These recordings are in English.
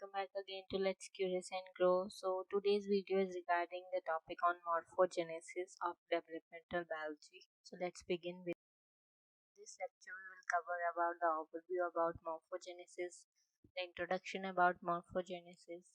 welcome back again to Let's Curious and Grow. So today's video is regarding the topic on morphogenesis of developmental biology. So let's begin with this lecture. We will cover about the overview about morphogenesis, the introduction about morphogenesis,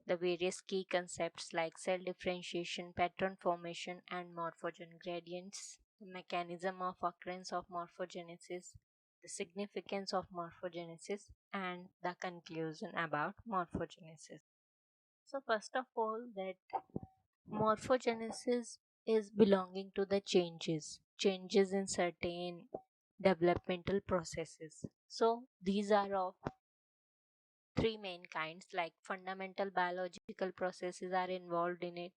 the various key concepts like cell differentiation, pattern formation, and morphogen gradients, the mechanism of occurrence of morphogenesis, the significance of morphogenesis, and the conclusion about morphogenesis. So, first of all, that morphogenesis is belonging to the changes in certain developmental processes. So, these are of three main kinds like fundamental biological processes are involved in it,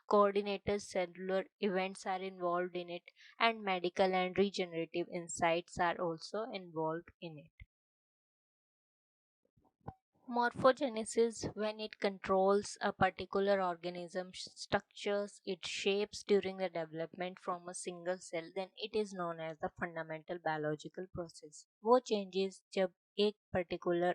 coordinated cellular events are involved in it, and medical and regenerative insights are also involved in it. Morphogenesis, when it controls a particular organism structures its shapes during the development from a single cell, then it is known as the fundamental biological process. वो changes जब एक particular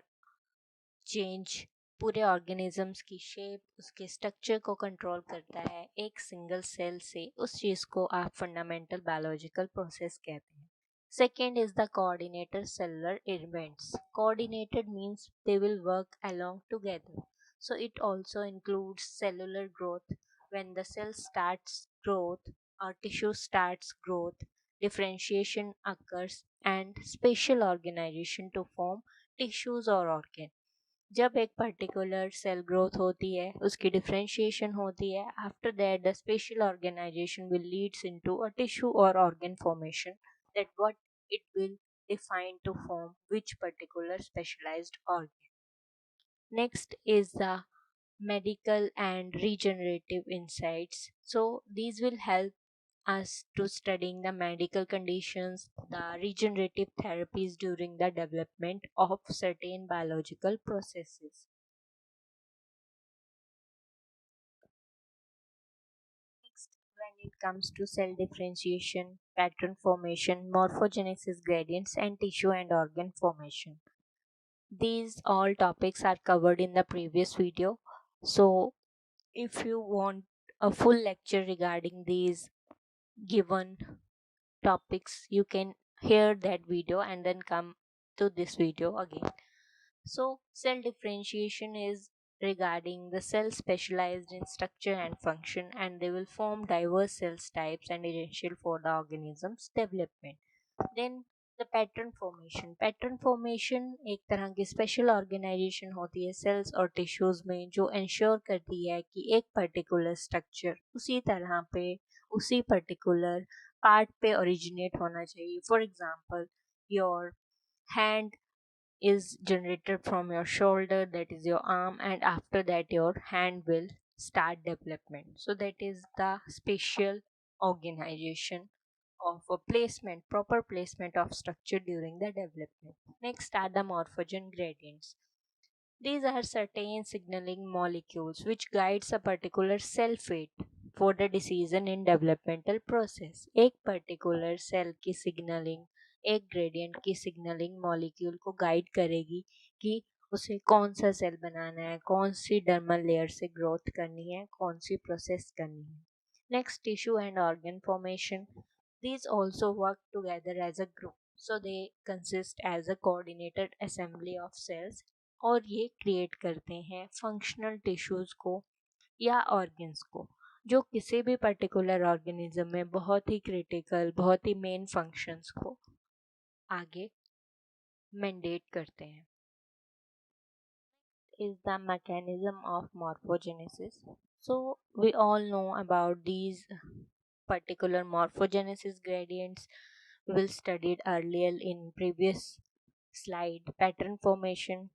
change पूरे organisms की shape उसके structure को control करता है एक सिंगल सेल से, उस चीज़ को आप फंडामेंटल बायोलॉजिकल प्रोसेस कहते हैं. Second is the coordinated cellular events. Coordinated means they will work along together. So it also includes cellular growth. When the cell starts growth or tissue starts growth, differentiation occurs and spatial organization to form tissues or organ. जब एक particular cell growth होती है उसकी differentiation होती है after that the special organisation will leads into a tissue और organ formation that what it will define to form which particular specialized organ. Next is the medical and regenerative insights. So these will help us to studying the medical conditions, the regenerative therapies during the development of certain biological processes. Next, when it comes to cell differentiation, pattern formation, morphogenesis gradients, and tissue and organ formation. These all topics are covered in the previous video. So, if you want a full lecture regarding these given topics, you can hear that video and then come to this video again. So, cell differentiation is regarding the cells specialized in structure and function, and they will form diverse cell types and essential for the organism's development. Then the pattern formation एक तरह की special organisation होती है sales और tissues में जो ensure करती है कि एक पर्टिकुलर स्ट्रक्चर उसी तरह पे उसी पर्टिकुलर पार्ट पे ओरिजिनेट होना चाहिए. For example, your hand is generated from your shoulder, that is your arm, and after that your hand will start development. So that is the spatial organization of a placement, proper placement of structure during the development. Next are the morphogen gradients. These are certain signaling molecules which guides a particular cell fate for the decision in developmental process. एक particular cell की signaling एक gradient की signaling molecule को guide करेगी कि उसे कौन सा सेल बनाना है, कौन सी डर्मल लेयर से ग्रोथ करनी है, कौन सी प्रोसेस करनी है. Next, tissue and organ formation. These also work together as a group, so they consist as a coordinated assembly of cells और ये क्रिएट करते हैं फंक्शनल टिश्यूज को या ऑर्गन्स को जो किसी भी पर्टिकुलर ऑर्गेनिज्म में बहुत ही क्रिटिकल, बहुत ही मेन फंक्शंस को आगे मैंडेट करते हैं. Is the mechanism of morphogenesis. So we all know about these particular morphogenesis gradients. We will studied earlier in previous slide. Pattern formation,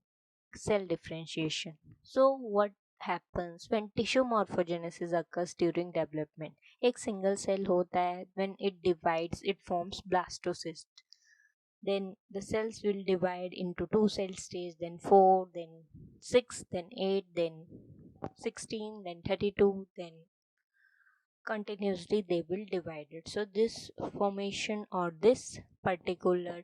cell differentiation. So what happens when tissue morphogenesis occurs during development? एक single cell होता है, when it divides it forms blastocyst. Then the cells will divide into two cell stage, then 4, then 6, then 8, then 16, then 32, then continuously they will divide it. So this formation or this particular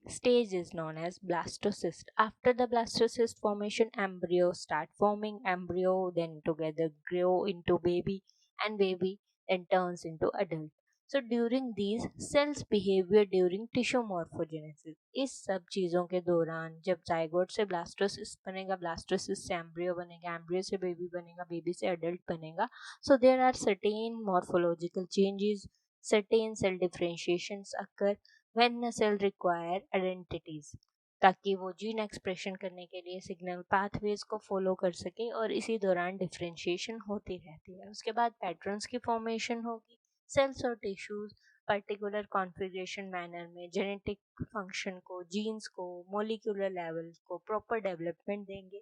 stage is known as blastocyst. After the blastocyst formation, embryo start forming. Embryo then together grow into baby, and baby then turns into adult. So during these cells behavior during tissue morphogenesis, इस सब चीज़ों के दौरान जब zygote से blastocyst बनेगा, blastocyst से embryo बनेगा, एम्ब्रियो से बेबी बनेगा, बेबी से एडल्ट बनेगा. So there are certain morphological changes, certain cell differentiations occur when a cell require identities, ताकि वो जीन एक्सप्रेशन करने के लिए सिग्नल पाथवेज को फॉलो कर सके और इसी दौरान डिफरेंशिएशन होती रहती है. उसके बाद पैटर्न्स की फॉर्मेशन होगी. सेल्स और टिश्यूज पर्टिकुलर कॉन्फ़िगरेशन मैनर में जेनेटिक फंक्शन को, जीन्स को, मोलिकुलर लेवल को प्रॉपर डेवलपमेंट देंगे.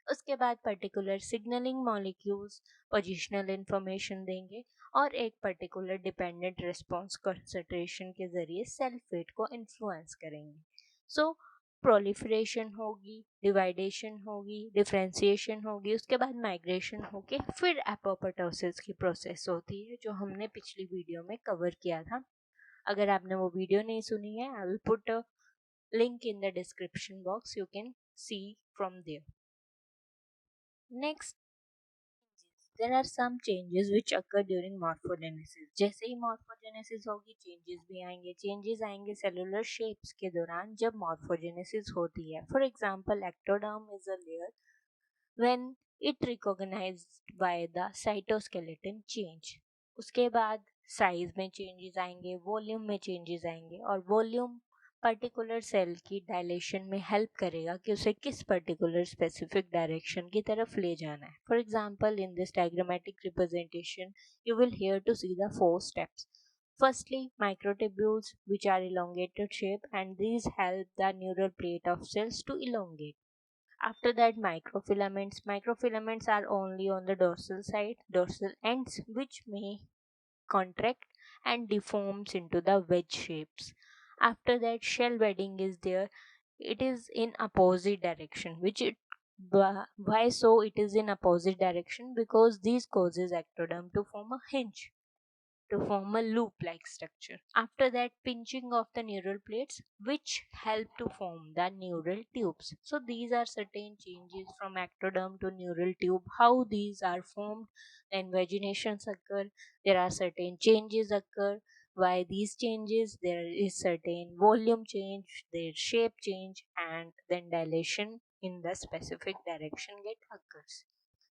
उसके बाद particular signalling molecules positional information देंगे और एक पर्टिकुलर डिपेंडेंट रिस्पॉन्स कंसंट्रेशन के जरिए सेल फेट को इन्फ्लुएंस करेंगे. सो प्रोलिफरेशन होगी, डिवाइडेशन होगी, डिफरेंशिएशन होगी, उसके बाद माइग्रेशन होके फिर एपोप्टोसिस की प्रोसेस होती है जो हमने पिछली वीडियो में कवर किया था. अगर आपने वो वीडियो नहीं सुनी है, I will put a link in the description box, you can see from there. Next, there are some changes which occur during morphogenesis. जैसे ही morphogenesis होगी changes भी आएंगे. changes आएंगे cellular shapes के दौरान जब morphogenesis होती है. For example, ectoderm is a layer when it recognized by the cytoskeleton change. उसके बाद साइज में चेंजेस आएंगे, वॉल्यूम में चेंजेस आएंगे, और वॉल्यूम पर्टिकुलर सेल की डायलेशन में हेल्प करेगा कि उसे किस पर्टिकुलर स्पेसिफिक डायरेक्शन की तरफ ले जाना है. For example, in this diagrammatic representation you will here to see the 4 steps. Firstly, microtubules, which are elongated shape, and these help the neural plate of cells to elongate. After that, microfilaments. Microfilaments are only on the dorsal side, dorsal ends, which may contract and deforms into the wedge shapes. After that, shell bedding is there. It is in opposite direction, why so it is in opposite direction? Because these causes ectoderm to form a hinge, to form a loop-like structure. After that, pinching of the neural plates, which help to form the neural tubes. So these are certain changes from ectoderm to neural tube, how these are formed. Then vaginations occur, there are certain changes occur. Why these changes? There is certain volume change, their shape change, and then dilation in the specific direction get occurs.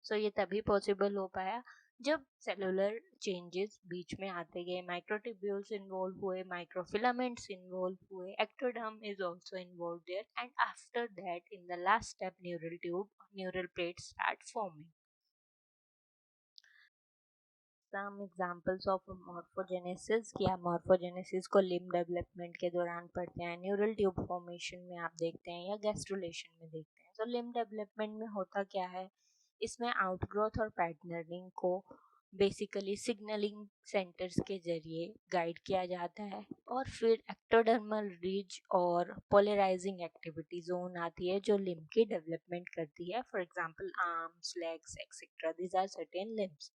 So ये तभी possible हो पाया जब cellular changes बीच में आते गए, microtubules involve हुए, microfilaments involve हुए, ectoderm is also involve there, and after that in the last step neural tube, neural plates start forming. Some examples of morphogenesis, क्या मॉर्फोजेनेसिस को लिम्ब डेवलपमेंट के दौरान पढ़ते हैं, न्यूरल ट्यूब फॉर्मेशन में आप देखते हैं या गैस्ट्रुलेशन में देखते हैं. तो लिम्ब डेवलपमेंट में होता क्या है, इसमें आउटग्रोथ और पैटर्निंग को बेसिकली सिग्नलिंग सेंटर्स के जरिए गाइड किया जाता है, और फिर एक्टोडर्मल रिज और पोलराइजिंग एक्टिविटी जोन आती है जो लिम्ब की डेवलपमेंट करती है. For example arms, legs etcetera, these are certain limbs.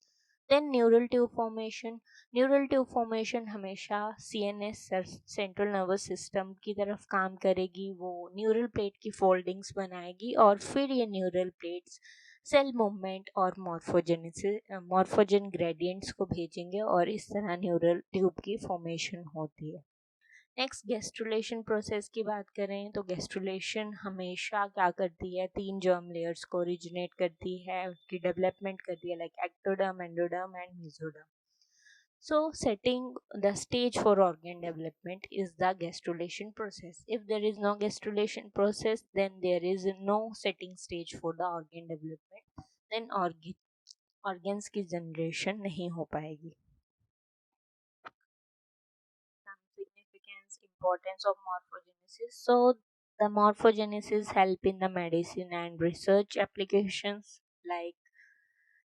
Then neural tube formation. Neural tube formation हमेशा सीएनएस सेंट्रल नर्वस सिस्टम की तरफ काम करेगी. वो न्यूरल प्लेट की फोल्डिंग्स बनाएगी और फिर ये न्यूरल प्लेट्स सेल मूवमेंट और मॉर्फोजन ग्रेडियंट्स को भेजेंगे और इस तरह न्यूरल ट्यूब की फॉर्मेशन होती है. नेक्स्ट, गेस्ट्रुलेशन प्रोसेस की बात करें तो गेस्ट्रुलेशन हमेशा क्या करती है, 3 जर्म लेयर्स को ओरिजिनेट करती है, उसकी डेवलपमेंट करती है, like ectoderm, endoderm and mesoderm. So setting the stage for organ development is the gastrulation process. If there is no gastrulation process, then there is no setting stage for the organ development. Then organs की generation नहीं हो पाएगी. Some significance, importance of morphogenesis. So the morphogenesis help in the medicine and research applications, like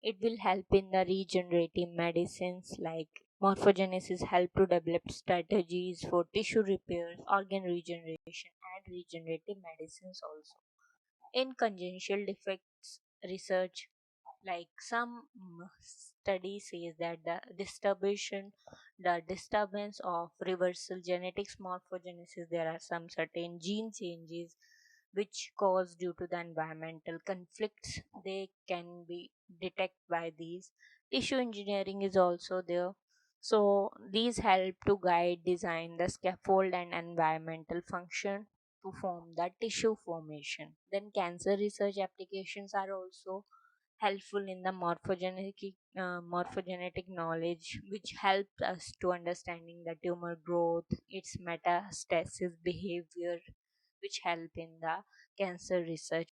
it will help in the regenerative medicines, like morphogenesis help to develop strategies for tissue repair, organ regeneration, and regenerative medicines also. In congenital defects research, Like some study says that the disturbance of reversal genetics morphogenesis, there are some certain gene changes which cause due to the environmental conflicts, they can be detected by these. Tissue engineering is also there, so these help to guide design the scaffold and environmental function to form the tissue formation. Then cancer research applications are also helpful in the morphogenetic knowledge, which helps us to understanding the tumor growth, its metastasis behavior, which help in the cancer research.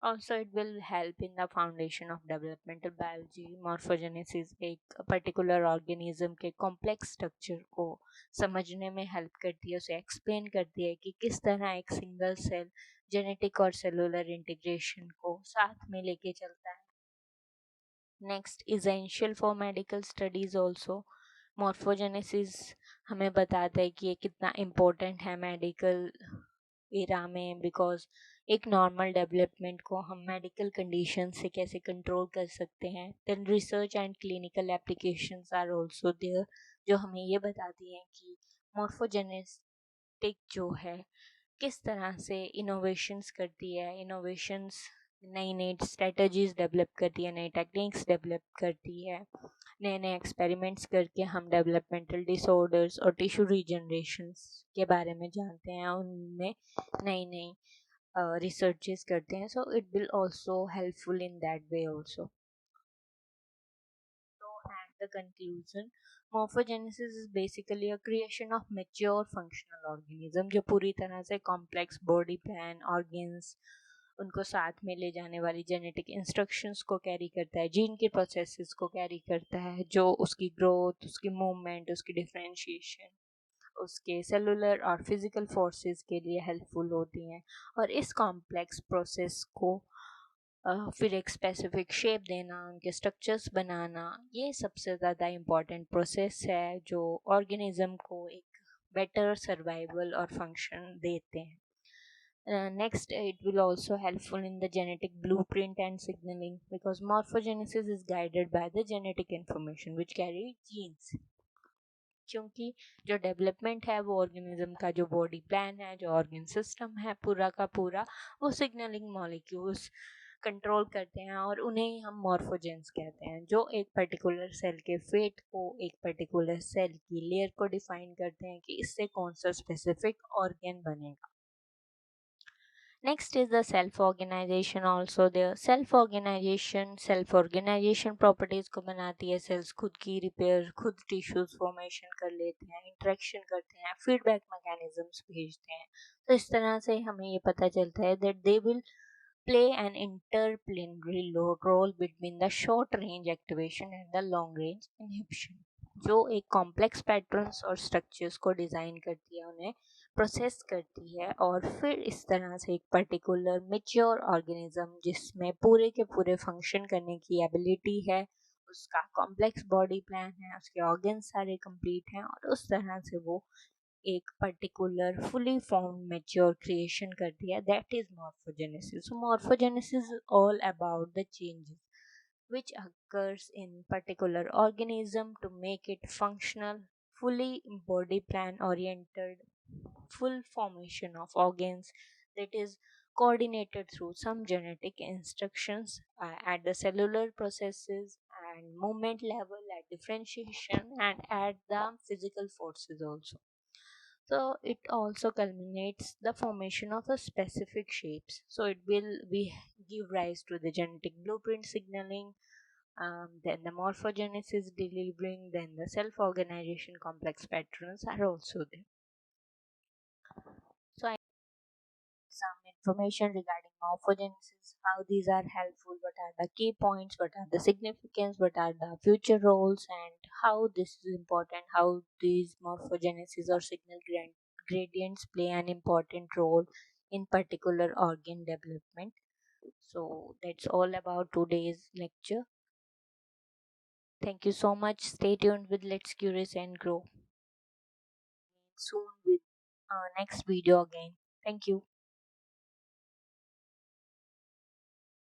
Also, it will help in the foundation of developmental biology. morफोजेनेसिस एक particular organism के complex structure को समझने में help करती है, उसे explain करती है कि किस तरह एक सिंगल सेल जेनेटिक और सेलुलर इंटीग्रेशन को साथ में लेके चलता है. Next, essential for medical studies also. Morphogenesis हमें बताता है कि ये कितना इम्पोर्टेंट है मेडिकल एरा में, बिकॉज एक नॉर्मल डेवलपमेंट को हम मेडिकल कंडीशन से कैसे कंट्रोल कर सकते हैं. Then research and clinical applications are also there, जो हमें ये बताती हैं कि मॉर्फोजेनेटिक जो है किस तरह से इनोवेशंस करती है. इनोवेशंस नई नई स्ट्रेटजीज डेवलप करती है, नई टेक्निक्स डेवलप करती है, नए नए एक्सपेरिमेंट्स करके हम डेवलपमेंटल डिसऑर्डर्स और टिश्यू रीजनरेशंस के बारे में जानते हैं, उनमें नई नई researches करते हैं. So it will also helpful in that way also. So at the conclusion, morphogenesis is basically a creation of mature functional organism जो पूरी तरह से complex body plan, organs, उनको साथ में ले जाने वाली जेनेटिक इंस्ट्रक्शंस को कैरी करता है, जीन के प्रोसेसेस को कैरी करता है, जो उसकी ग्रोथ, उसकी मूवमेंट, उसकी डिफरेंशिएशन, उसके सेलुलर और फिजिकल फोर्सेस के लिए हेल्पफुल होती हैं. और इस कॉम्प्लेक्स प्रोसेस को फिर एक स्पेसिफिक शेप देना, उनके स्ट्रक्चर्स बनाना, ये सबसे ज़्यादा इम्पॉर्टेंट प्रोसेस है जो ऑर्गेनिज्म को एक बेटर सर्वाइवल और फंक्शन देते हैं. Next, it will also helpful in the genetic blueprint and signaling, because morphogenesis is guided by the genetic information which carry genes. क्योंकि जो डेवलपमेंट है वो ऑर्गेनिज्म का जो बॉडी प्लान है, जो ऑर्गन सिस्टम है पूरा का पूरा, वो सिग्नलिंग मॉलिक्यूल्स कंट्रोल करते हैं और उन्हें ही हम मॉर्फोजेंस कहते हैं, जो एक पर्टिकुलर सेल के फेट को, एक पर्टिकुलर सेल की लेयर को डिफाइन करते हैं कि इससे कौन सा स्पेसिफिक ऑर्गन बनेगा. Next is the self-organization also there. Self-organization properties को बनाती है. सेल्स खुद की रिपेयर, खुद टिश्यूज फॉर्मेशन कर लेते हैं, इंटरेक्शन करते हैं, फीडबैक मैकेनिज्म्स भेजते हैं. तो इस तरह से हमें ये पता चलता है that they will play an interplanetary role between the short range activation and the long range inhibition, जो एक कॉम्प्लेक्स पैटर्न्स और स्ट्रक्चर्स को डिज़ाइन करती है, उन्हें प्रोसेस करती है, और फिर इस तरह से एक पर्टिकुलर मेच्योर ऑर्गेनिज्म जिसमें पूरे के पूरे फंक्शन करने की एबिलिटी है, उसका कॉम्प्लेक्स बॉडी प्लान है, उसके ऑर्गन्स सारे कंप्लीट हैं, और उस तरह से वो एक particular fully formed mature creation करती है, that is morphogenesis. So morphogenesis is all about the changes which occurs in particular organism to make it functional, fully body plan oriented, full formation of organs that is coordinated through some genetic instructions at the cellular processes and movement level, at differentiation, and at the physical forces also. So it also culminates the formation of a specific shapes. So it will be give rise to the genetic blueprint signaling, then the morphogenesis delivering, then the self-organization complex patterns are also there. So I some information regarding morphogenesis, how these are helpful, what are the key points, what are the significance, what are the future roles, and how this is important, how these morphogenesis or signal gradients play an important role in particular organ development. So that's all about today's lecture. Thank you so much. Stay tuned with Let's Curious and Grow soon with next video again. Thank you.